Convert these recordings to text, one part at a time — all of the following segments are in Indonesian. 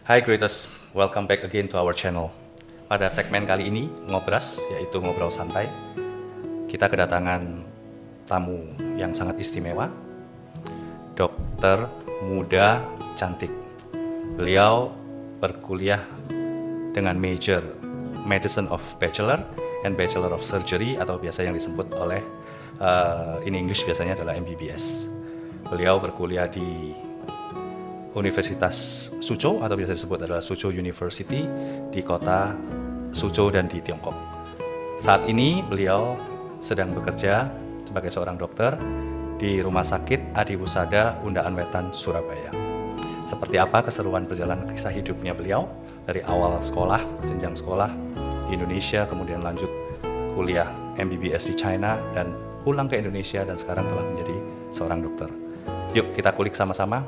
Hai Greaters, welcome back again to our channel. Pada segmen kali ini, Ngobras, yaitu ngobrol santai, kita kedatangan tamu yang sangat istimewa, dokter muda cantik. Beliau berkuliah dengan major Medicine of Bachelor and Bachelor of Surgery, atau biasa yang disebut oleh in English biasanya adalah MBBS. Beliau berkuliah di Universitas Suzhou atau biasa disebut adalah Suzhou University di kota Suzhou dan di Tiongkok. Saat ini beliau sedang bekerja sebagai seorang dokter di Rumah Sakit Adiwusada Undaan Wetan, Surabaya. Seperti apa keseruan perjalanan kisah hidupnya beliau dari awal sekolah, jenjang sekolah di Indonesia, kemudian lanjut kuliah MBBS di China dan pulang ke Indonesia dan sekarang telah menjadi seorang dokter. Yuk kita kulik sama-sama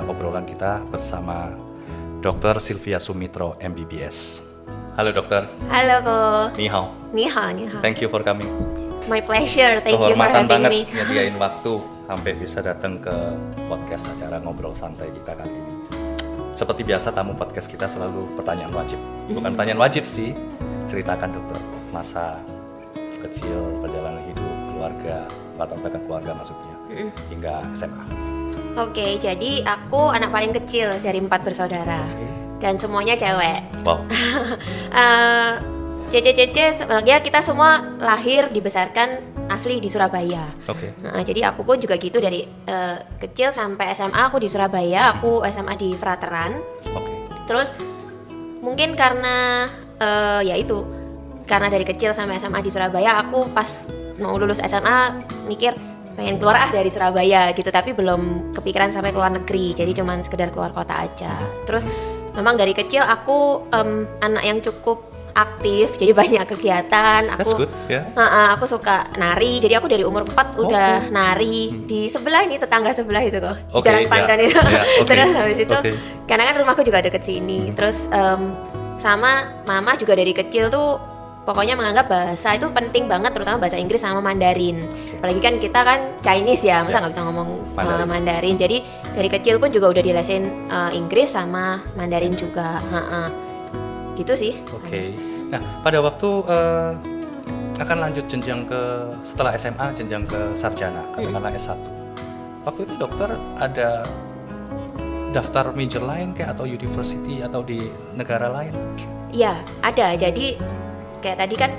obrolan kita bersama Dr. Sylvia Sumitro, MBBS. Halo dokter. Halo Ko. Ni hao. Ni hao, ni hao. Thank you for coming. My pleasure. Thank you for Kehormatan having banget me. nyediain waktu sampai bisa datang ke podcast acara ngobrol santai kita kali ini. Seperti biasa tamu podcast kita selalu pertanyaan wajib. Bukan pertanyaan wajib sih. Ceritakan dokter masa kecil, perjalanan hidup, keluarga, latar belakang keluarga maksudnya, hingga SMA. Oke, jadi aku anak paling kecil dari 4 bersaudara dan semuanya cewek. Wow. Cece ya kita semua lahir dibesarkan asli di Surabaya. Oke. Nah, jadi aku pun juga gitu dari kecil sampai SMA aku di Surabaya. Aku SMA di Frateran. Oke. Terus mungkin karena ya itu, karena dari kecil sampai SMA di Surabaya, aku pas mau lulus SMA mikir pengen keluar dari Surabaya gitu, tapi belum kepikiran sampai keluar negeri, jadi cuman sekedar keluar kota aja. Terus memang dari kecil aku anak yang cukup aktif, jadi banyak kegiatan. That's good, yeah. Aku suka nari, jadi aku dari umur 4 udah nari di sebelah ini, tetangga sebelah itu kok, di Jalan Pandan itu. Terus habis itu, karena kan rumahku juga deket sini. Terus sama mama juga dari kecil tuh pokoknya menganggap bahasa itu penting banget, terutama bahasa Inggris sama Mandarin. Apalagi kan kita kan Chinese ya, masa nggak bisa ngomong Mandarin. Jadi dari kecil pun juga udah dilesin Inggris sama Mandarin juga. Gitu sih. Oke. Nah, pada waktu akan lanjut jenjang ke setelah SMA, jenjang ke sarjana, katakanlah S1. Waktu itu dokter ada daftar major lain kayak atau university atau di negara lain? Iya, ada. Jadi kayak tadi kan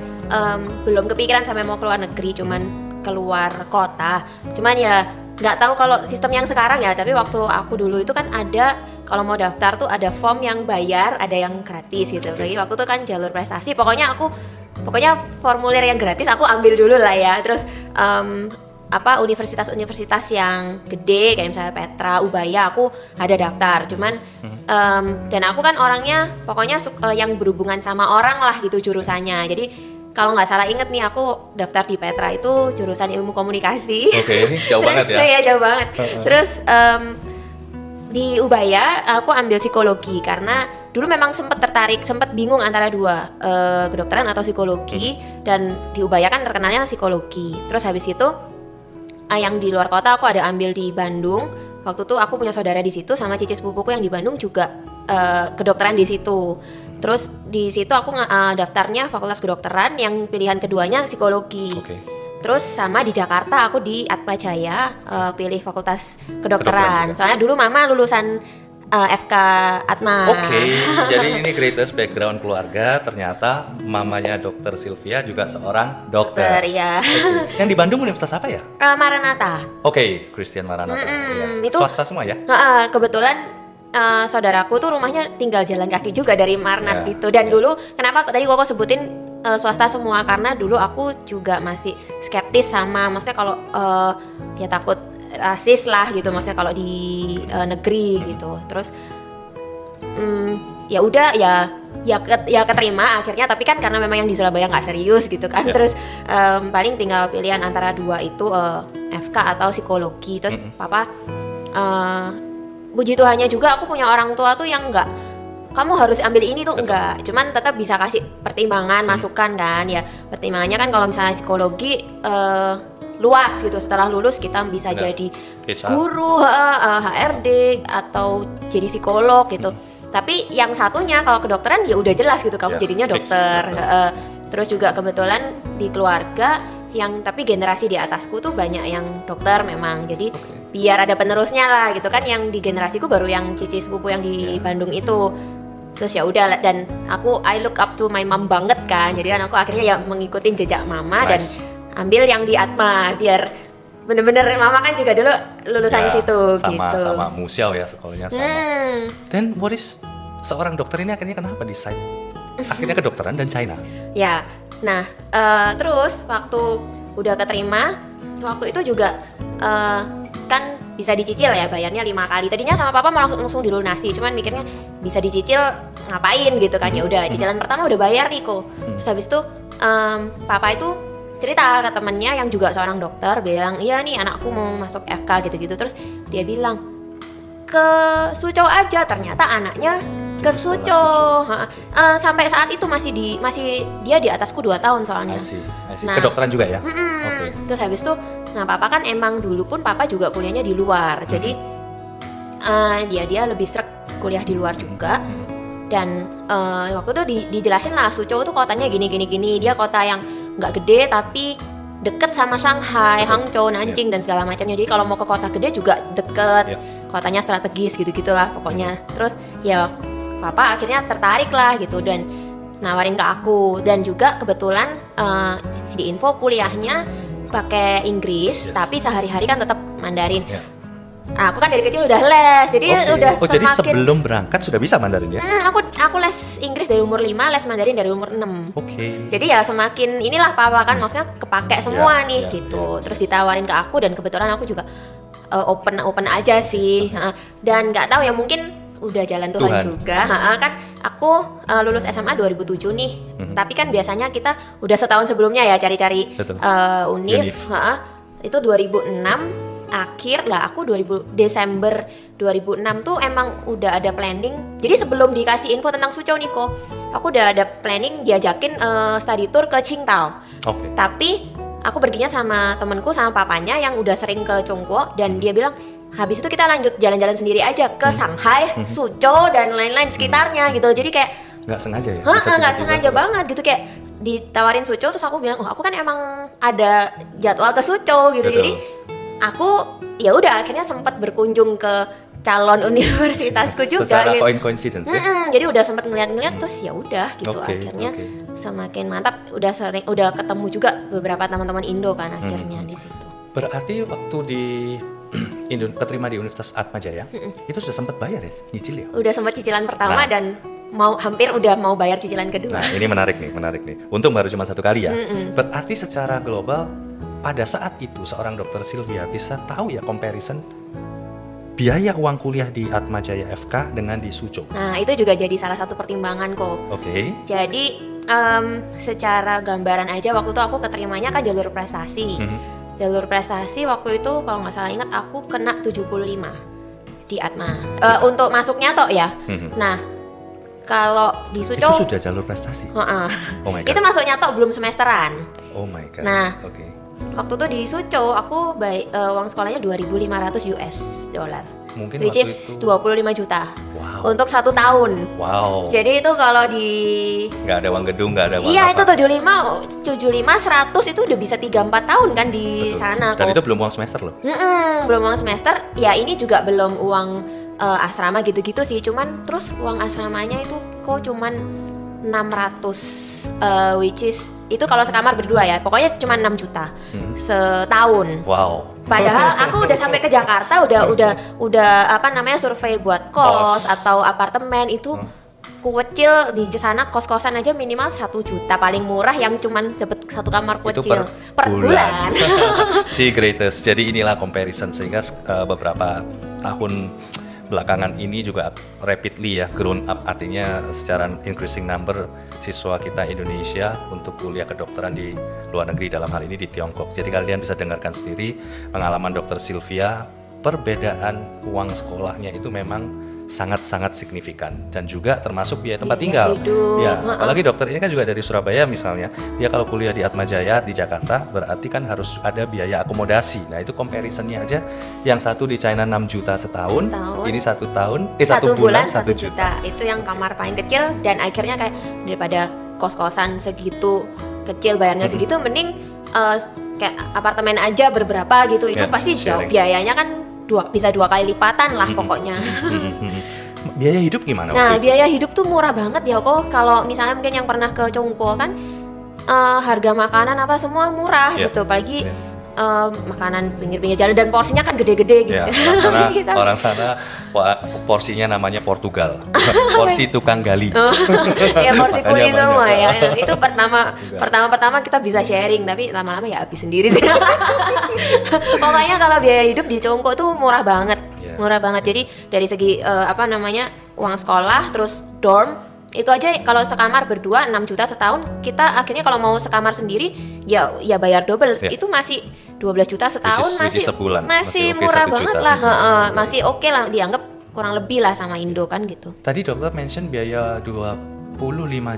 belum kepikiran sampai mau keluar negeri, cuman keluar kota. Cuman ya nggak tahu kalau sistem yang sekarang ya, tapi waktu aku dulu itu kan ada, kalau mau daftar tuh ada form yang bayar, ada yang gratis gitu. Jadi waktu itu kan jalur prestasi, pokoknya formulir yang gratis aku ambil dulu lah ya. Terus universitas-universitas yang gede kayak misalnya Petra, Ubaya, aku ada daftar. Cuman dan aku kan orangnya pokoknya yang berhubungan sama orang lah gitu jurusannya. Jadi kalau nggak salah inget nih, aku daftar di Petra itu jurusan ilmu komunikasi. Oke, jauh banget ya. Iya, jauh banget. Terus di Ubaya aku ambil psikologi karena dulu memang sempat bingung antara dua, kedokteran atau psikologi. Dan di Ubaya kan terkenalnya psikologi. Terus habis itu yang di luar kota aku ada ambil di Bandung. Waktu itu aku punya saudara di situ sama cici sepupuku yang di Bandung juga kedokteran di situ. Terus di situ aku daftarnya fakultas kedokteran, yang pilihan keduanya psikologi. Terus sama di Jakarta aku di Atmajaya pilih fakultas kedokteran. Soalnya dulu mama lulusan FK Atma. Jadi ini greatest background keluarga, ternyata mamanya Dokter Sylvia juga seorang dokter. Iya. Yang di Bandung universitas apa ya? Maranatha. Christian Maranatha. Itu swasta semua ya? Kebetulan saudaraku tuh rumahnya tinggal jalan kaki juga dari Maranatha gitu. Dan dulu kenapa tadi aku sebutin swasta semua, karena dulu aku juga masih skeptis sama, maksudnya kalau ya takut rasis lah gitu, maksudnya kalau di negeri gitu. Terus ya udah ya keterima akhirnya, tapi kan karena memang yang di Surabaya nggak serius gitu kan. Terus paling tinggal pilihan antara dua itu, FK atau psikologi. Terus papa puji Tuhannya juga aku punya orang tua tuh yang nggak, kamu harus ambil ini tuh, enggak, cuman tetap bisa kasih pertimbangan, masukan kan ya. Pertimbangannya kan kalau misalnya psikologi luas gitu, setelah lulus kita bisa jadi guru, HRD atau jadi psikolog gitu. Tapi yang satunya kalau kedokteran ya udah jelas gitu kamu jadinya fix, dokter. Terus juga kebetulan di keluarga yang tapi generasi di atasku tuh banyak yang dokter memang. Jadi biar ada penerusnya lah gitu kan. Yang di generasiku baru yang cici sepupu yang di Bandung itu. Terus ya udah, dan I look up to my mom banget kan. Jadi kan aku akhirnya ya mengikuti jejak mama dan ambil yang di Atma biar bener-bener mama kan juga dulu lulusan situ gitu. Sama Musiau ya sekolahnya sama. Then what is seorang dokter ini akhirnya kenapa decide akhirnya kedokteran dan China? Ya, nah terus waktu udah keterima, waktu itu juga kan bisa dicicil ya, bayarnya 5 kali. Tadinya sama papa mau langsung dilunasi, cuman mikirnya bisa dicicil ngapain gitu kan. Ya udah, cicilan pertama udah bayar nih kok. Terus habis itu papa itu cerita ke temennya yang juga seorang dokter, bilang iya nih anakku mau masuk FK gitu-gitu. Terus dia bilang ke Suzhou aja, ternyata anaknya ke Suzhou. Sampai saat itu masih dia di atasku 2 tahun soalnya. I see. Nah, kedokteran juga ya? Terus habis itu, nah papa kan emang dulu pun papa juga kuliahnya di luar. Jadi dia lebih sreg kuliah di luar juga. Dan waktu itu dijelasin lah Suzhou tuh kotanya gini. Dia kota yang nggak gede tapi deket sama Shanghai, Hangzhou, Nanjing dan segala macamnya. Jadi kalau mau ke kota gede juga deket, kotanya strategis gitu-gitulah pokoknya. Terus ya papa akhirnya tertarik lah gitu dan nawarin ke aku. Dan juga kebetulan di info kuliahnya pakai Inggris, tapi sehari-hari kan tetap Mandarin. Nah, aku kan dari kecil udah les, jadi udah semakin. Jadi sebelum berangkat sudah bisa Mandarin ya? Aku les Inggris dari umur 5, les Mandarin dari umur 6. Jadi ya semakin inilah papa kan, maksudnya kepake semua nih gitu. Terus ditawarin ke aku dan kebetulan aku juga open aja sih. Dan nggak tahu ya, mungkin udah jalan Tuhan juga. Kan aku lulus SMA 2007 nih. Tapi kan biasanya kita udah setahun sebelumnya ya cari-cari univ. Itu 2006 akhir lah, aku Desember 2006 tuh emang udah ada planning. Jadi sebelum dikasih info tentang Suzhou nih kok, aku udah ada planning diajakin study tour ke Qingdao. Tapi aku perginya sama temenku sama papanya yang udah sering ke Chongguo, dan dia bilang habis itu kita lanjut jalan-jalan sendiri aja ke Shanghai, Suzhou dan lain-lain sekitarnya gitu. Jadi kayak nggak sengaja ya? Nggak sengaja banget gitu, kayak ditawarin Suzhou terus aku bilang aku kan emang ada jadwal ke Suzhou gitu. Jadi aku ya udah akhirnya sempat berkunjung ke calon universitasku juga. Secara coincidence ya? Jadi udah sempat ngeliat-ngeliat terus ya udah gitu. Akhirnya semakin mantap, udah ketemu juga beberapa teman-teman Indo kan akhirnya di situ. Berarti waktu keterima di Universitas Atmajaya itu sudah sempat bayar ya, nyicil ya? Udah sempat cicilan pertama dan hampir udah mau bayar cicilan kedua. Nah ini menarik nih. Untung baru cuma 1 kali ya. Berarti secara global pada saat itu seorang dokter Sylvia bisa tahu ya comparison biaya uang kuliah di Atmajaya FK dengan di Suzhou. Nah itu juga jadi salah satu pertimbangan kok. Jadi secara gambaran aja waktu itu aku keterimanya kan jalur prestasi. Jalur prestasi waktu itu kalau nggak salah ingat aku kena 75 di Atma. Untuk masuknya toh ya. Nah kalau di Suzhou itu sudah jalur prestasi. Oh my god. Itu masuknya toh belum semesteran. Oh my god. Nah waktu itu di Suzhou aku uang sekolahnya 2.500 US dollar. Mungkin which is 25 juta. Wow. Untuk 1 tahun. Wow. Jadi itu kalau nggak ada uang gedung, nggak ada uang iya, itu 100 itu udah bisa 3-4 tahun kan di sana. Dan itu belum uang semester loh. Belum uang semester. Ya ini juga belum uang asrama gitu-gitu sih. Cuman terus uang asramanya itu kok cuman 600 which is itu kalau sekamar berdua ya, pokoknya cuma 6 juta setahun. Wow. Padahal aku udah sampai ke Jakarta, udah survei buat kos atau apartemen itu kecil di sana, kos-kosan aja minimal 1 juta paling murah yang cuman dapat 1 kamar kecil itu per bulan. Si greatest. Jadi inilah comparison sehingga beberapa tahun belakangan ini juga rapidly ya grown up, artinya secara increasing number siswa kita Indonesia untuk kuliah kedokteran di luar negeri, dalam hal ini di Tiongkok. Jadi kalian bisa dengarkan sendiri pengalaman Dokter Sylvia, perbedaan uang sekolahnya itu memang sangat-sangat signifikan, dan juga termasuk biaya tempat Biaya tinggal. hidup, Ya, apalagi dokter ini kan juga dari Surabaya misalnya, dia kalau kuliah di Atmajaya di Jakarta berarti kan harus ada biaya akomodasi. Nah itu comparisonnya aja, yang satu di China 6 juta setahun, ini satu bulan 1 juta. Itu yang kamar paling kecil, dan akhirnya kayak daripada kos-kosan segitu kecil bayarnya segitu, mending kayak apartemen aja berberapa gitu. Itu pasti jauh biayanya kan bisa 2 kali lipatan lah pokoknya. Biaya hidup gimana? Nah, biaya hidup tuh murah banget ya kok. Kalau misalnya mungkin yang pernah ke Chongqing kan harga makanan apa semua murah gitu, apalagi makanan pinggir-pinggir jalan, dan porsinya kan gede-gede gitu. Orang sana porsinya namanya Portugal. Porsi tukang gali. Ya porsi kuli semua ya. Itu pertama kita bisa sharing, tapi lama-lama ya habis sendiri sih. Pokoknya kalau biaya hidup di Chongqing tuh murah banget. Murah banget. Jadi dari segi uang sekolah, terus dorm itu aja kalau sekamar berdua 6 juta setahun, kita akhirnya kalau mau sekamar sendiri ya bayar double. Itu masih 12 juta setahun, masih murah banget lah. Masih oke lah, dianggap kurang lebih lah sama Indo kan gitu. Tadi dokter mention biaya 25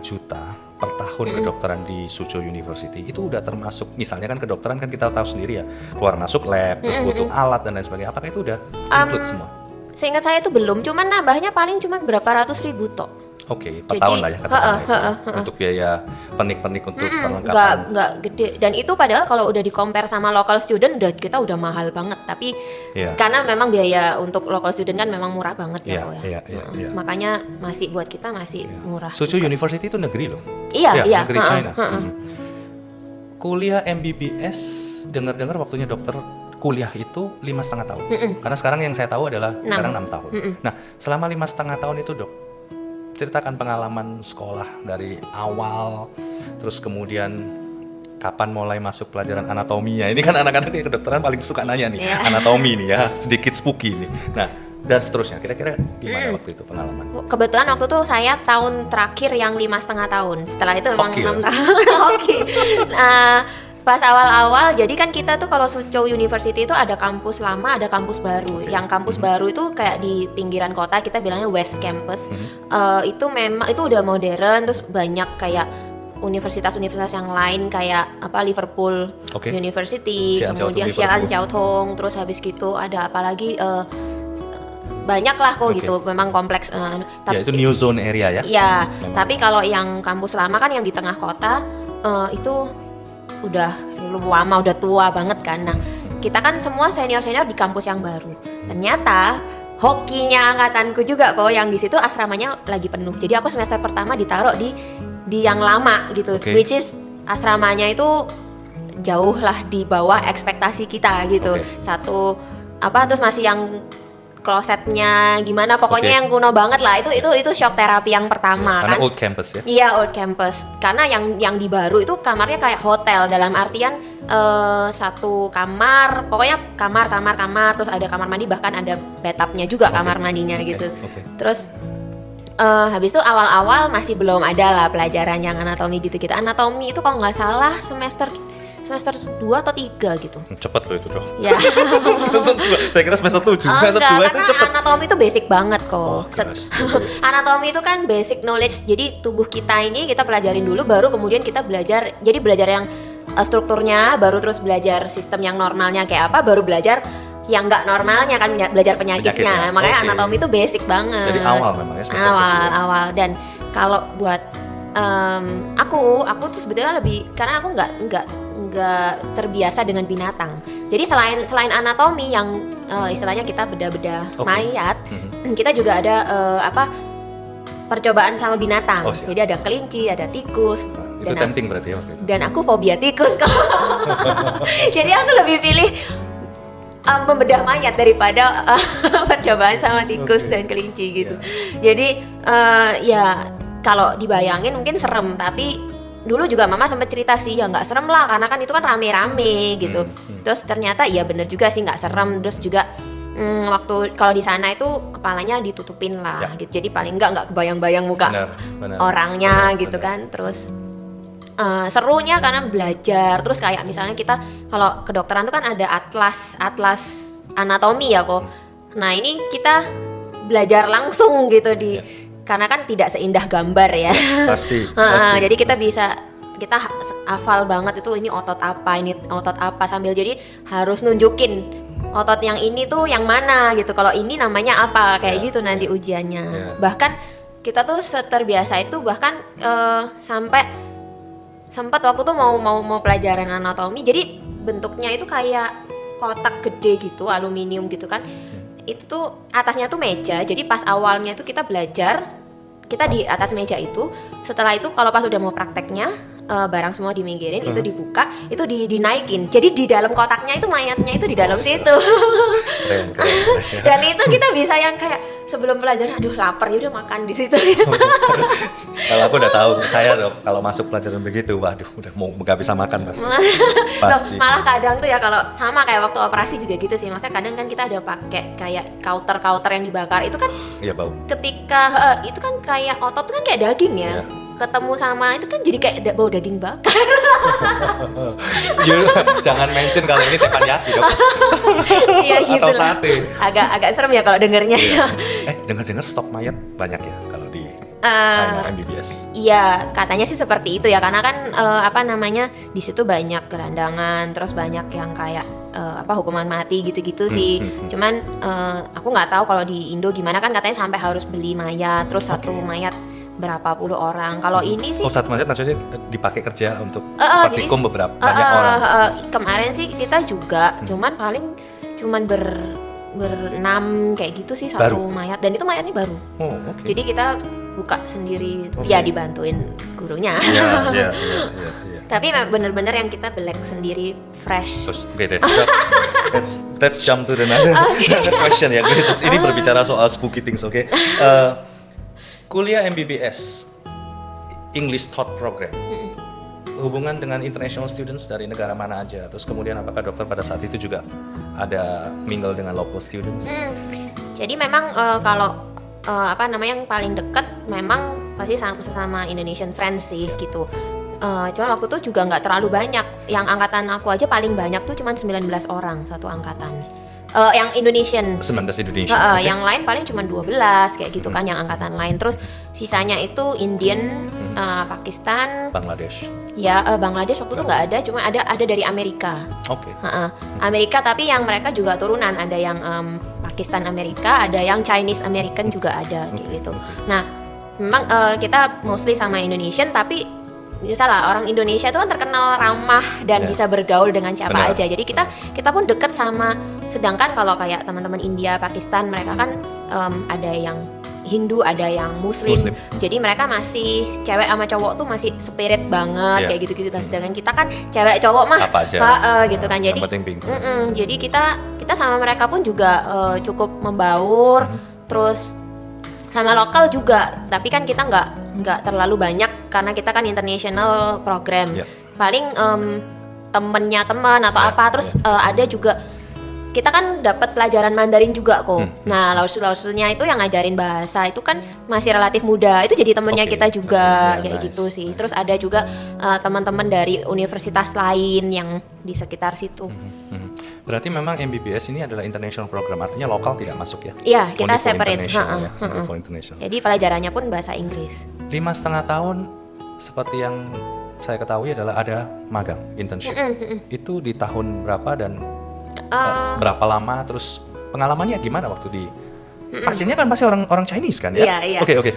juta per tahun kedokteran di Suzhou University. Itu udah termasuk, misalnya kan kedokteran kan kita tahu sendiri ya, keluar masuk lab, terus butuh alat dan lain sebagainya. Apakah itu udah include semua? Seingat saya itu belum, cuman nambahnya paling cuma berapa ratus ribu tok. Oke, per tahun lah ya katakanlah untuk biaya pernik-pernik untuk perlengkapan. Nggak gede, dan itu padahal kalau udah di-compare sama local student kita udah mahal banget, tapi karena memang biaya untuk local student kan memang murah banget ya. Makanya masih buat kita masih murah. Suzhou University itu negeri loh. Iya. Negeri China. Kuliah MBBS, dengar-dengar waktunya dokter kuliah itu 5,5 tahun. Karena sekarang yang saya tahu adalah sekarang 6 tahun. Nah, selama 5,5 tahun itu dok, ceritakan pengalaman sekolah dari awal, terus kemudian kapan mulai masuk pelajaran anatominya. Ini kan anak-anak di kedokteran paling suka nanya nih, anatomi nih ya, sedikit spooky nih. Nah, dan seterusnya, kira-kira gimana waktu itu pengalaman? Kebetulan waktu itu saya tahun terakhir yang 5,5 tahun. Setelah itu memang 6 tahun. Oke. Pas awal-awal, jadi kan kita tuh kalau Suzhou University itu ada kampus lama, ada kampus baru. Yang kampus baru itu kayak di pinggiran kota, kita bilangnya West Campus. Itu memang itu udah modern, terus banyak kayak universitas-universitas yang lain kayak Liverpool University, kemudian Xi'an Jiao Tong, terus habis gitu ada apa lagi banyak lah kok gitu, memang kompleks. Tapi, itu new zone area ya? Iya, tapi kalau yang kampus lama kan yang di tengah kota itu udah lama, udah tua banget kan. Nah, kita kan semua senior-senior di kampus yang baru. Ternyata hokinya angkatanku juga kok yang di situ asramanya lagi penuh. Jadi aku semester pertama ditaruh di yang lama gitu, which is asramanya itu jauh lah di bawah ekspektasi kita gitu. Terus masih yang klosetnya gimana, pokoknya yang kuno banget lah. Itu shock terapi yang pertama karena kan. Old campus ya? Iya, old campus. Karena yang di baru itu kamarnya kayak hotel, dalam artian satu kamar, pokoknya kamar, terus ada kamar mandi, bahkan ada bathtubnya juga kamar mandinya gitu. Terus habis itu awal-awal masih belum ada lah pelajaran yang anatomi gitu-gitu. Anatomi itu kalau nggak salah semester 2 atau 3 gitu. Cepet loh itu dok. Ya. Saya kira semester 7, semester 2 itu cepet. Anatomi itu basic banget kok. Anatomi itu kan basic knowledge. Jadi tubuh kita ini kita pelajarin dulu, baru kemudian kita belajar. Jadi belajar yang strukturnya, baru terus belajar sistem yang normalnya kayak apa, baru belajar yang nggak normalnya kan, belajar penyakitnya. Makanya anatomi itu basic banget. Jadi awal memang ya, awal. Dan kalau buat aku tuh sebetulnya lebih, karena aku nggak terbiasa dengan binatang. Jadi selain anatomi yang istilahnya kita beda-beda mayat, kita juga ada percobaan sama binatang. Jadi ada kelinci, ada tikus. Itu tempting berarti ya waktu itu. Dan aku fobia tikus kok. Jadi aku lebih pilih membedah mayat daripada percobaan sama tikus dan kelinci gitu. Jadi ya kalau dibayangin mungkin serem, tapi dulu juga mama sempat cerita sih ya nggak serem lah, karena kan itu kan rame-rame gitu. Terus ternyata iya bener juga sih nggak serem. Terus juga waktu kalau di sana itu kepalanya ditutupin lah gitu, jadi paling nggak kebayang-bayang muka orangnya gitu kan. Terus serunya karena belajar. Terus kayak misalnya kita kalau kedokteran itu kan ada atlas anatomi ya kok. Nah ini kita belajar langsung gitu karena kan tidak seindah gambar ya. Pasti. Jadi kita hafal banget itu ini otot apa sambil jadi harus nunjukin otot yang ini tuh yang mana gitu. Kalau ini namanya apa kayak gitu nanti ujiannya. Bahkan kita tuh terbiasa itu bahkan sampai sempat waktu tuh mau pelajaran anatomi. Jadi bentuknya itu kayak kotak gede gitu, aluminium gitu kan. Itu tuh atasnya tuh meja. Jadi pas awalnya itu kita belajar, kita di atas meja itu. Setelah itu kalau pas udah mau prakteknya, barang semua diminggirin, itu dibuka, itu dinaikin. Jadi di dalam kotaknya itu mayatnya itu di dalam situ. Keren. Dan itu kita bisa yang kayak sebelum pelajaran, aduh lapar ya udah makan di situ. Kalau aku udah tahu, saya kalau masuk pelajaran begitu, waduh udah mau nggak bisa makan pasti. Pasti. Malah kadang tuh ya kalau sama kayak waktu operasi juga gitu sih. Maksudnya kadang kan kita ada pakai kayak kauter yang dibakar itu kan. Iya bau. Ketika itu kan kayak otot kan kayak daging ya. Ketemu sama itu kan jadi kayak bau daging bakar. Jangan mention kalau ini teppanyaki dok. Iya gitu. Atau sate. Agak serem ya kalau dengernya. Iya. Dengar stok mayat banyak ya kalau di China MBBS. Iya, katanya sih seperti itu ya, karena kan di situ banyak gerandangan, terus banyak yang kayak hukuman mati gitu-gitu sih. Cuman aku nggak tahu kalau di Indo gimana, kan katanya sampai harus beli mayat, terus satu mayat berapa puluh orang. Kalau ini sih satu mayat maksudnya dipakai kerja untuk praktikum beberapa banyak orang. Kemarin sih kita juga cuman berenam kayak gitu sih satu mayat, dan itu mayatnya baru. Jadi kita buka sendiri, ya dibantuin gurunya. Iya. Tapi bener-bener yang kita belek sendiri fresh. Terus deh. Let's jump to the another question ya. Terus ini berbicara soal spooky things, oke? Kuliah MBBS English Taught Program. Hubungan dengan international students dari negara mana aja? Terus kemudian apakah dokter pada saat itu juga ada mingle dengan local students? Jadi memang kalau yang paling dekat memang pasti sesama Indonesian friends sih gitu. Cuman waktu itu juga nggak terlalu banyak. Yang angkatan aku aja paling banyak tuh cuman 19 orang satu angkatan. Yang Indonesian 19 Indonesia. Yang lain paling cuma 12 kayak gitu kan yang angkatan lain. Terus sisanya itu Indian, Pakistan, Bangladesh. Ya Bangladesh waktu itu nggak ada, cuma ada dari Amerika. Oke. Amerika, tapi yang mereka juga turunan, ada yang Pakistan Amerika, ada yang Chinese American juga ada kayak gitu. Nah memang kita mostly sama Indonesian, tapi misalnya orang Indonesia itu kan terkenal ramah dan bisa bergaul dengan siapa aja. Jadi kita pun deket sama. Sedangkan kalau kayak teman-teman India, Pakistan, mereka kan ada yang Hindu, ada yang Muslim. Jadi mereka masih cewek sama cowok tuh masih spirit banget kayak gitu-gitu. Nah, sedangkan kita kan cewek cowok mah apa aja. Gitu kan. Jadi jadi kita sama mereka pun juga cukup membaur. Terus sama lokal juga. Tapi kan kita nggak terlalu banyak karena kita kan international program. Paling temennya teman atau apa. Terus ada juga kita kan dapat pelajaran Mandarin juga kok. Nah, lausul-lausulnya itu yang ngajarin bahasa itu kan masih relatif muda. Itu jadi temennya kita juga kayak gitu sih. Terus ada juga teman-teman dari universitas lain yang di sekitar situ. Berarti memang MBBS ini adalah international program, artinya lokal tidak masuk ya? Iya, kita separate. Jadi pelajarannya pun bahasa Inggris. 5,5 tahun seperti yang saya ketahui adalah ada magang, internship. Itu di tahun berapa dan berapa lama, terus pengalamannya gimana waktu di pastinya kan pasti orang Chinese kan ya? Iya. Oke.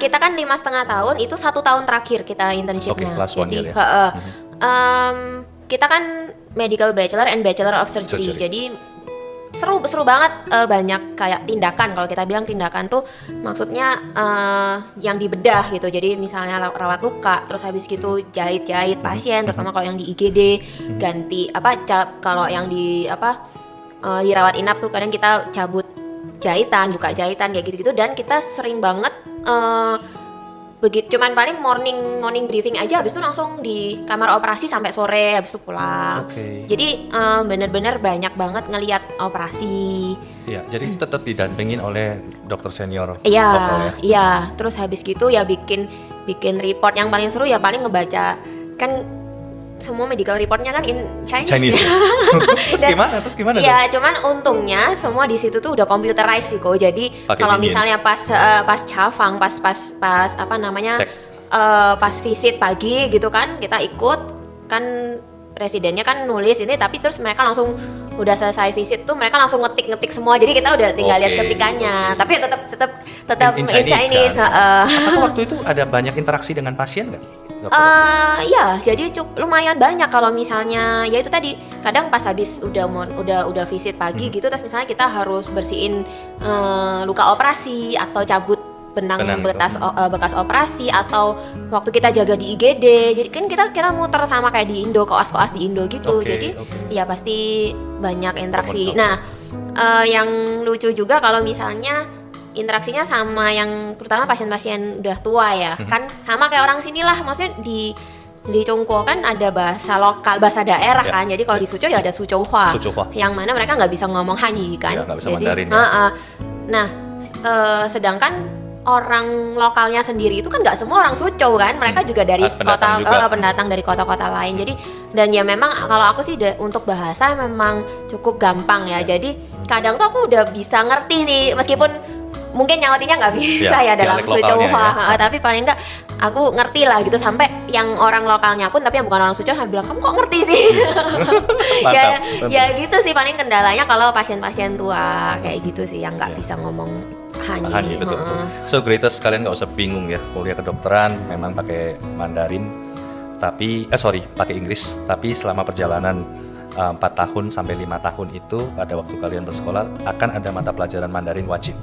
Kita kan 5,5 tahun, itu 1 tahun terakhir kita internshipnya. Last one year ya. Kita kan medical bachelor and bachelor of surgery. Jadi seru banget, banyak kayak tindakan. Kalau kita bilang tindakan tuh maksudnya yang dibedah gitu. Jadi misalnya rawat luka, terus habis gitu jahit pasien, terutama kalau yang di IGD, ganti kalau yang di dirawat inap tuh kadang kita cabut jahitan, buka jahitan kayak gitu-gitu. Dan kita sering banget cuman paling morning briefing aja, habis itu langsung di kamar operasi sampai sore, habis itu pulang. Jadi bener-bener banyak banget ngelihat operasi. Iya, jadi tetap didampingin oleh dokter senior. Iya. Terus habis gitu ya bikin report. Yang paling seru ya paling ngebaca kan semua medical reportnya kan in Chinese. Terus gimana? Iya, cuman untungnya semua di situ tuh udah computerized sih kok. Jadi kalau misalnya pas cavang, pas apa namanya, pas visit pagi gitu kan, kita ikut kan, residennya kan nulis ini, tapi terus mereka langsung udah selesai visit tuh mereka langsung ngetik semua, jadi kita udah tinggal lihat ketikannya, tapi tetap in Chinese. Kan? Apakah waktu itu ada banyak interaksi dengan pasien nggak? Ya, jadi lumayan banyak. Kalau misalnya ya itu tadi, kadang pas habis udah visit pagi gitu, terus misalnya kita harus bersihin luka operasi atau cabut benang bekas operasi, atau waktu kita jaga di IGD. Jadi kan kita muter sama kayak di Indo, koas di Indo gitu. Jadi ya pasti banyak interaksi. Nah, yang lucu juga kalau misalnya interaksinya sama yang terutama pasien-pasien udah tua ya, kan sama kayak orang sinilah. Maksudnya di Chongguo kan ada bahasa lokal, bahasa daerah kan. Jadi kalau di Suzhou ya ada Suzhouhua, yang mana mereka nggak bisa ngomong Hanyu kan. Nggak bisa Mandarin. Nah, sedangkan orang lokalnya sendiri itu kan nggak semua orang Suzhou kan, mereka juga dari pendatang dari kota-kota lain. Jadi dan ya memang kalau aku sih untuk bahasa memang cukup gampang ya. Jadi kadang tuh aku udah bisa ngerti sih, meskipun mungkin nyautinya nggak bisa ya dalam Suzhou, tapi paling nggak aku ngerti lah gitu, sampai yang orang lokalnya pun tapi yang bukan orang Suzhou bilang, kamu kok ngerti sih? ya gitu sih paling kendalanya kalau pasien-pasien tua kayak gitu sih yang nggak bisa ngomong Hanyu. Betul. So greatest, kalian nggak usah bingung ya, kuliah kedokteran memang pakai Mandarin, tapi pakai Inggris, tapi selama perjalanan 4 tahun sampai 5 tahun itu pada waktu kalian bersekolah akan ada mata pelajaran Mandarin wajib.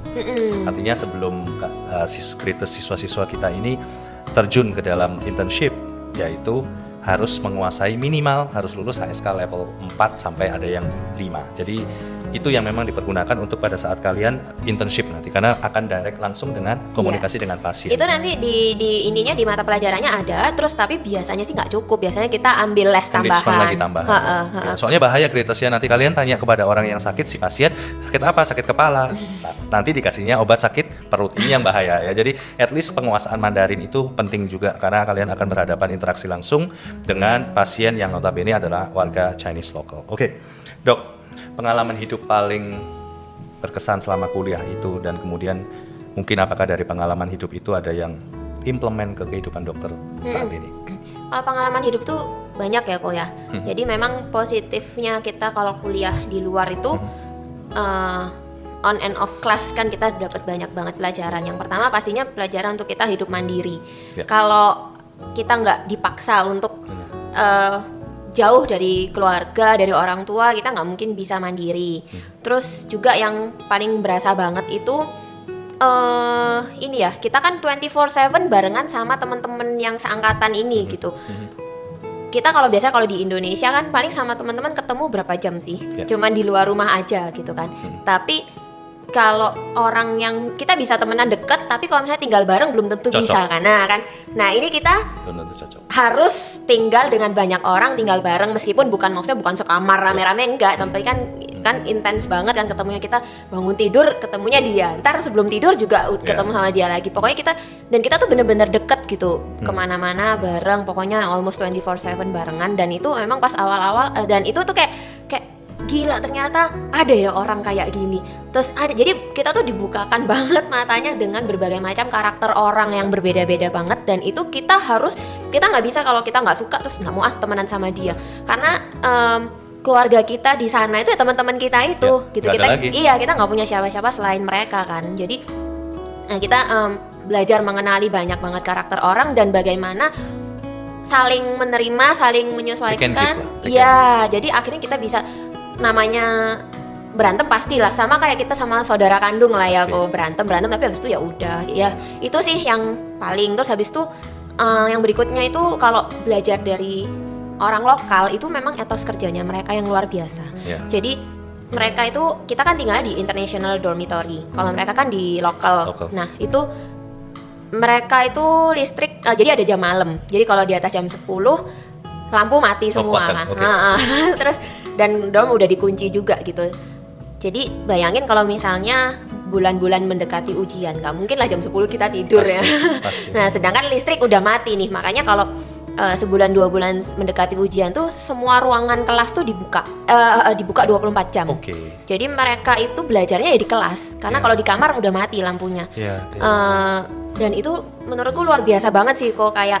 Artinya sebelum greatest siswa-siswa kita ini terjun ke dalam internship, yaitu harus menguasai minimal, harus lulus HSK level 4 sampai ada yang 5. Jadi itu yang memang dipergunakan untuk pada saat kalian internship nanti, karena akan direct langsung dengan komunikasi dengan pasien. Itu nanti di ininya di mata pelajarannya ada, terus tapi biasanya sih nggak cukup, biasanya kita ambil les tambahan. Lagi tambahan. Ya, soalnya bahaya greatest-nya, nanti kalian tanya kepada orang yang sakit, si pasien sakit apa, sakit kepala, nanti dikasihnya obat sakit perut, ini yang bahaya ya. Jadi at least penguasaan Mandarin itu penting juga, karena kalian akan berhadapan interaksi langsung dengan pasien yang notabene adalah warga Chinese lokal. Oke, Dok. Pengalaman hidup paling berkesan selama kuliah itu, dan kemudian mungkin apakah dari pengalaman hidup itu ada yang implement ke kehidupan dokter saat ini? Pengalaman hidup tuh banyak ya kok ya. Jadi memang positifnya kita kalau kuliah di luar itu on and off class kan kita dapat banyak banget pelajaran. Yang pertama pastinya pelajaran untuk kita hidup mandiri. Kalau kita nggak dipaksa untuk jauh dari keluarga, dari orang tua, kita nggak mungkin bisa mandiri. Terus juga yang paling berasa banget itu ini ya, kita kan 24/7 barengan sama teman-teman yang seangkatan ini gitu. Kita kalau biasa kalau di Indonesia kan paling sama teman-teman ketemu berapa jam sih? Cuman di luar rumah aja gitu kan. Tapi kalau orang yang kita bisa temenan deket, tapi kalau misalnya tinggal bareng belum tentu bisa kan. Nah ini kita harus tinggal dengan banyak orang, tinggal bareng, meskipun maksudnya bukan sekamar rame-rame, enggak, tapi kan intens banget kan ketemunya. Kita bangun tidur ketemunya dia, ntar sebelum tidur juga ketemu sama dia lagi. Pokoknya kita tuh bener-bener deket gitu, kemana-mana bareng, pokoknya almost 24/7 barengan. Dan itu memang pas awal-awal, dan itu tuh kayak gila, ternyata ada ya orang kayak gini. Terus jadi kita tuh dibukakan banget matanya dengan berbagai macam karakter orang yang berbeda-beda banget. Dan itu kita nggak bisa kalau kita nggak suka terus nggak mau temenan sama dia, karena keluarga kita di sana itu ya teman-teman kita itu gitu. Kita nggak punya siapa-siapa selain mereka kan. Jadi kita belajar mengenali banyak banget karakter orang dan bagaimana saling menerima, saling menyesuaikan. Iya, jadi akhirnya kita bisa, namanya berantem pastilah, sama kayak kita sama saudara kandung lah ya, kok berantem tapi habis itu ya udah ya, itu sih yang paling. Terus habis itu yang berikutnya itu kalau belajar dari orang lokal itu memang etos kerjanya mereka yang luar biasa. Jadi mereka itu, kita kan tinggal di international dormitory, kalau mereka kan di lokal. Nah itu mereka itu listrik, jadi ada jam malam, jadi kalau di atas jam 10 lampu mati semua. Terus dan dorm udah dikunci juga gitu. Jadi bayangin kalau misalnya bulan-bulan mendekati ujian, nggak mungkin lah jam 10 kita tidur. Pasti. Nah sedangkan listrik udah mati nih, makanya kalau sebulan 2 bulan mendekati ujian tuh semua ruangan kelas tuh dibuka 24 jam. Jadi mereka itu belajarnya ya di kelas karena kalau di kamar udah mati lampunya. Dan itu menurutku luar biasa banget sih kok, kayak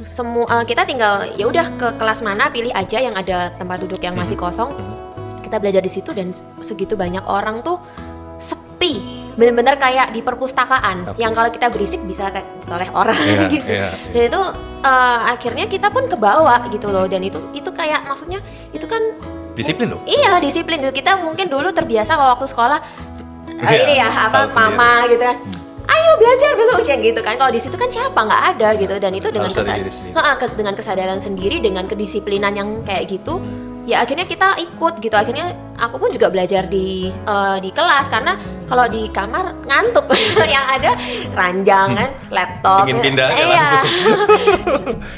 semua kita tinggal ya udah ke kelas mana pilih aja yang ada tempat duduk yang masih kosong. Kita belajar di situ dan segitu banyak orang tuh sepi. Bener-bener kayak di perpustakaan yang kalau kita berisik bisa kayak oleh orang gitu. Dan itu akhirnya kita pun kebawa gitu loh. Dan itu kayak maksudnya itu kan disiplin loh. Iya, disiplin gitu. Kita mungkin dulu terbiasa kalau waktu sekolah ini ya apa mama gitu kan. Ayo belajar besok kayak gitu kan. Kalau di situ kan siapa, nggak ada gitu. Dan itu dengan kesadaran sendiri, dengan kedisiplinan yang kayak gitu. Ya akhirnya kita ikut gitu. Akhirnya aku pun juga belajar di kelas karena kalau di kamar ngantuk. Yang ada ranjang kan, laptop. Ingin pindah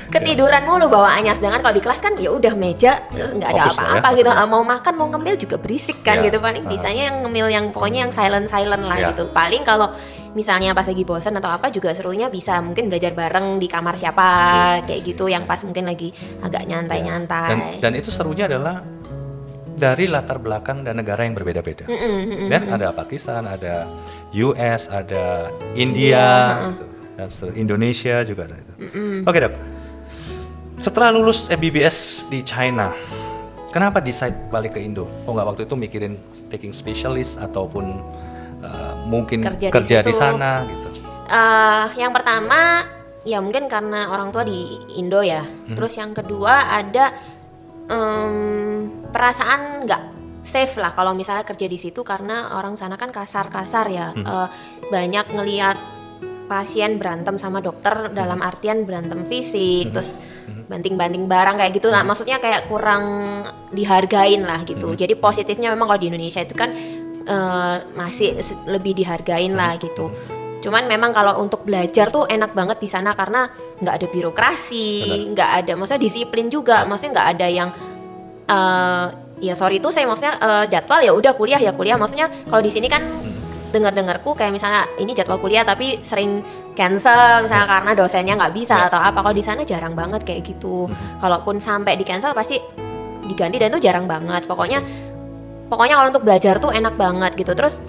ketiduran mulu bawaannya. Sedangkan kalau di kelas kan ya udah meja nggak ada apa-apa gitu. Mau makan mau ngemil juga berisik kan gitu. Paling bisanya yang ngemil yang pokoknya yang silent lah gitu. Paling kalau misalnya pas lagi bosan atau apa juga serunya bisa mungkin belajar bareng di kamar siapa kayak gitu yang pas mungkin lagi agak nyantai-nyantai. Dan itu serunya adalah dari latar belakang dan negara yang berbeda-beda. Dan ada Pakistan, ada US, ada India, gitu. Dan Indonesia juga ada itu. Oke Dok, setelah lulus MBBS di China, kenapa decide balik ke Indo? Oh nggak waktu itu mikirin taking specialist ataupun mungkin kerja di sana gitu. Yang pertama ya mungkin karena orang tua di Indo ya. Terus yang kedua ada perasaan nggak safe lah kalau misalnya kerja di situ karena orang sana kan kasar ya. Banyak ngelihat pasien berantem sama dokter dalam artian berantem fisik, terus banting-banting barang kayak gitu lah. Maksudnya kayak kurang dihargain lah gitu. Jadi positifnya memang kalau di Indonesia itu kan masih lebih dihargain lah gitu. Cuman memang kalau untuk belajar tuh enak banget di sana karena nggak ada birokrasi, nggak ada, maksudnya disiplin juga, maksudnya nggak ada yang ya sorry itu saya maksudnya jadwal ya udah kuliah, maksudnya kalau di sini kan dengarku kayak misalnya ini jadwal kuliah tapi sering cancel misalnya karena dosennya nggak bisa atau apa. Kalau di sana jarang banget kayak gitu. Kalaupun sampai di cancel pasti diganti dan itu jarang banget. Pokoknya kalau untuk belajar tuh enak banget gitu. Terus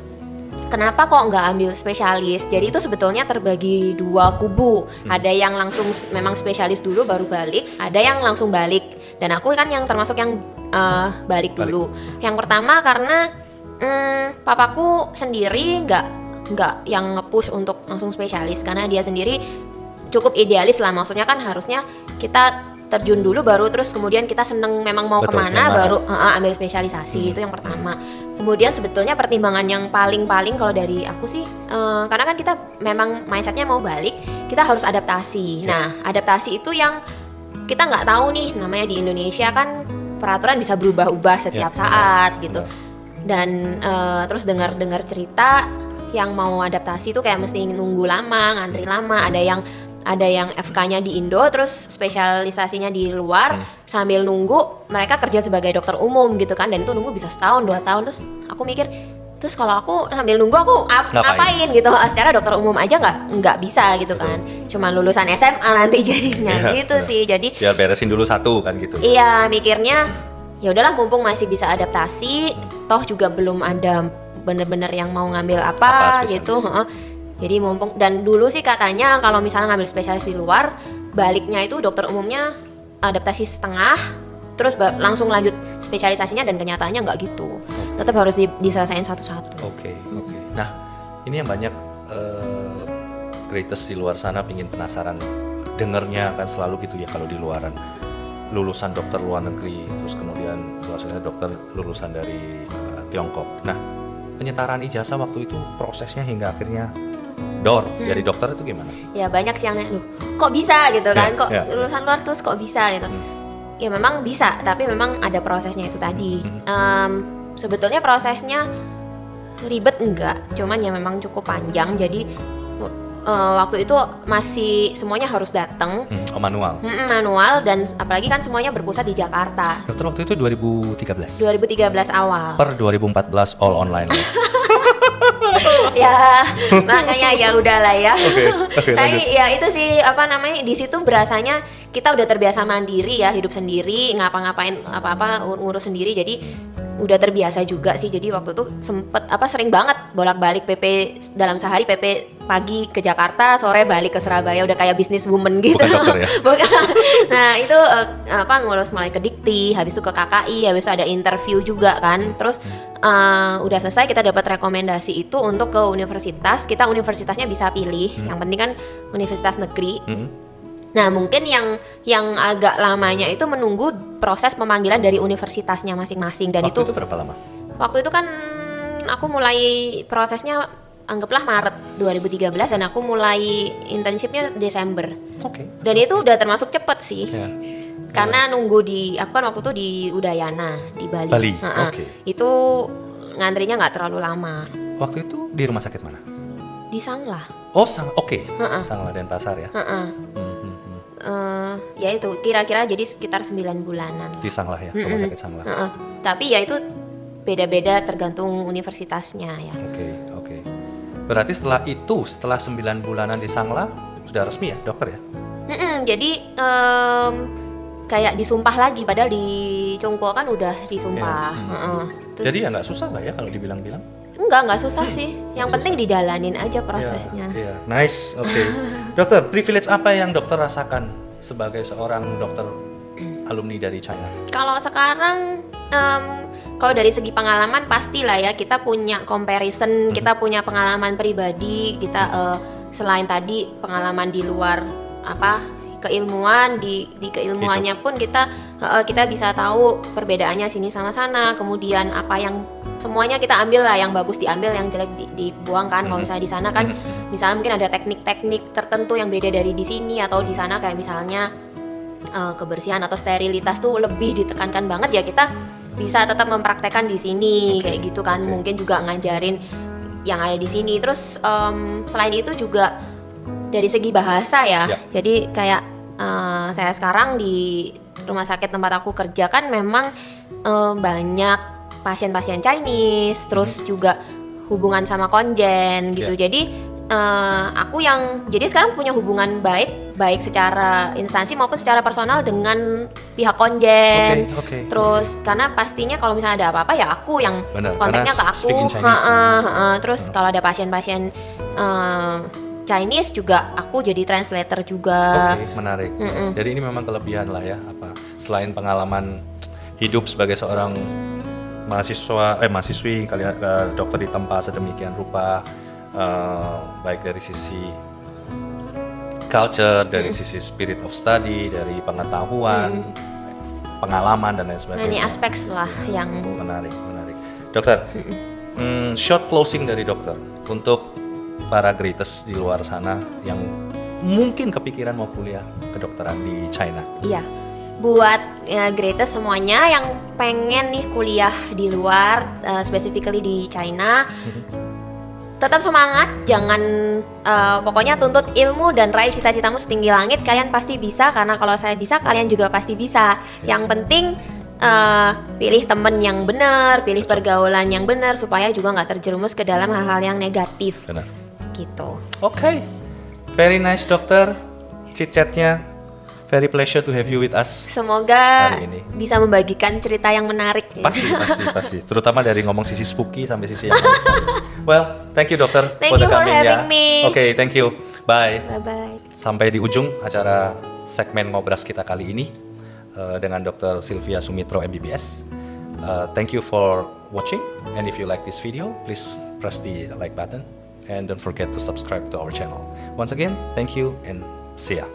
kenapa kok nggak ambil spesialis? Jadi itu sebetulnya terbagi dua kubu. Ada yang langsung memang spesialis dulu baru balik, ada yang langsung balik. Dan aku kan yang termasuk yang balik dulu. Yang pertama karena papaku sendiri nggak yang nge-push untuk langsung spesialis karena dia sendiri cukup idealis lah. Maksudnya kan harusnya kita terjun dulu baru terus kemudian kita seneng memang mau kemana baru ambil spesialisasi. Itu yang pertama. Kemudian sebetulnya pertimbangan yang paling kalau dari aku sih karena kan kita memang mindsetnya mau balik, kita harus adaptasi. Nah adaptasi itu yang kita nggak tahu nih, namanya di Indonesia kan peraturan bisa berubah-ubah setiap saat gitu. Dan terus dengar cerita yang mau adaptasi itu kayak mesti nunggu lama, ngantri lama. Ada yang FK-nya di Indo terus spesialisasinya di luar, sambil nunggu mereka kerja sebagai dokter umum gitu kan, dan itu nunggu bisa setahun 2 tahun. Terus aku mikir, terus kalau aku sambil nunggu aku ngapain gitu? Secara dokter umum aja nggak bisa gitu kan, cuma lulusan SMA nanti jadinya gitu sih. Jadi biar beresin dulu satu kan gitu. Iya, mikirnya ya udahlah mumpung masih bisa adaptasi, toh juga belum ada bener-bener yang mau ngambil apa gitu. Jadi mumpung, dan dulu sih katanya kalau misalnya ngambil spesialis di luar, baliknya itu dokter umumnya adaptasi setengah, terus langsung lanjut spesialisasinya, dan kenyataannya nggak gitu. Tetap harus diselesain satu-satu. Oke. Nah, ini yang banyak creators di luar sana pingin penasaran, dengernya kan selalu gitu ya kalau di luaran. Lulusan dokter luar negeri, terus kemudian selanjutnya dokter lulusan dari Tiongkok. Nah, penyetaraan ijazah waktu itu prosesnya hingga akhirnya jadi dokter itu gimana? Ya banyak sih yang nanya, kok bisa gitu kan, kok lulusan luar terus kok bisa gitu. Ya memang bisa, tapi memang ada prosesnya itu tadi. Sebetulnya prosesnya ribet enggak, cuman ya memang cukup panjang. Jadi waktu itu masih semuanya harus datang. Manual? Manual, dan apalagi kan semuanya berpusat di Jakarta. Dokter waktu itu 2013 awal. Per 2014 all online. Ya makanya ya udahlah ya. Oke, Tapi lanjut. ya itu sih apa namanya, di situ berasanya kita udah terbiasa mandiri ya, hidup sendiri, ngapa-ngapain apa-apa ngurus sendiri, jadi udah terbiasa juga sih. Jadi waktu itu sempet sering banget bolak-balik PP dalam sehari, PP pagi ke Jakarta, sore balik ke Surabaya, udah kayak business woman gitu. Bukan dokter ya? Bukan. Nah itu ngurus mulai ke Dikti, habis itu ke KKI, habis itu ada interview juga kan. Terus udah selesai, kita dapat rekomendasi itu untuk ke universitas. Kita universitasnya bisa pilih, yang penting kan universitas negeri. Nah mungkin yang agak lamanya itu menunggu proses pemanggilan dari universitasnya masing-masing. Dan Waktu itu berapa lama? waktu itu kan aku mulai prosesnya anggaplah Maret 2013 dan aku mulai internshipnya Desember. Oke. Dan itu udah termasuk cepet sih. Ya. Karena nunggu aku kan waktu itu di Udayana di Bali. Bali, Heeh. oke. Itu ngantrinya nggak terlalu lama. Waktu itu di rumah sakit mana? Di Sanglah. Oh, oke. Sanglah Denpasar ya. Ya itu kira-kira jadi sekitar 9 bulanan. Di Sanglah ya, rumah sakit Sanglah. Tapi ya itu beda-beda tergantung universitasnya ya. Oke. Berarti setelah 9 bulanan di Sanglah sudah resmi ya dokter ya? Jadi kayak disumpah lagi, padahal di Congko kan udah disumpah. Terus, Jadi ya nggak susah lah ya kalau dibilang-bilang. nggak susah sih. Yang penting dijalanin aja prosesnya. Iya. Nice, oke. Dokter, privilege apa yang dokter rasakan sebagai seorang dokter alumni dari China? Kalau sekarang kalau dari segi pengalaman pastilah ya, kita punya comparison, kita punya pengalaman pribadi, kita selain tadi pengalaman di luar keilmuan, di keilmuannya pun kita bisa tahu perbedaannya sini sama sana. Kemudian apa yang semuanya kita ambil lah, yang bagus diambil, yang jelek dibuang kan. Kalau misalnya di sana kan misalnya mungkin ada teknik-teknik tertentu yang beda dari di sini, atau di sana kayak misalnya kebersihan atau sterilitas tuh lebih ditekankan banget, ya kita bisa tetap mempraktekkan di sini kayak gitu kan. Mungkin juga ngajarin yang ada di sini. Terus selain itu juga dari segi bahasa ya. Jadi kayak saya sekarang di rumah sakit tempat aku kerja kan memang banyak pasien-pasien Chinese, terus juga hubungan sama konjen gitu. Jadi aku jadi sekarang punya hubungan baik secara instansi maupun secara personal dengan pihak konjen. Terus karena pastinya kalau misalnya ada apa-apa ya aku yang kontaknya ke aku. Terus kalau ada pasien-pasien Chinese juga aku jadi translator juga. Menarik. Jadi ini memang kelebihan lah ya, selain pengalaman hidup sebagai seorang mahasiswi kalian dokter ditempa sedemikian rupa, baik dari sisi culture, dari sisi spirit of study, dari pengetahuan, pengalaman dan lain sebagainya. Ini aspek lah yang menarik. Dokter, short closing dari dokter untuk para greatest di luar sana yang mungkin kepikiran mau kuliah kedokteran di China. Iya. Buat greatest semuanya yang pengen nih kuliah di luar, specifically di China, tetap semangat, jangan pokoknya tuntut ilmu dan raih cita-citamu setinggi langit. Kalian pasti bisa, karena kalau saya bisa, kalian juga pasti bisa. Yang penting pilih temen yang benar, pilih pergaulan yang benar, supaya juga nggak terjerumus ke dalam hal-hal yang negatif. Benar. Gitu. Oke. Very nice dokter, chit-chatnya. Very pleasure to have you with us. Semoga bisa membagikan cerita yang menarik. Pasti. Terutama dari ngomong sisi spooky sampai sisi yang manis. Well, thank you dokter. Thank you for having me. Oke, thank you. Bye. Bye-bye. Sampai di ujung acara segmen Ngobras kita kali ini dengan Dr. Sylvia Sumitro MBBS. Thank you for watching, and if you like this video, please press the like button and don't forget to subscribe to our channel. Once again, thank you and see ya.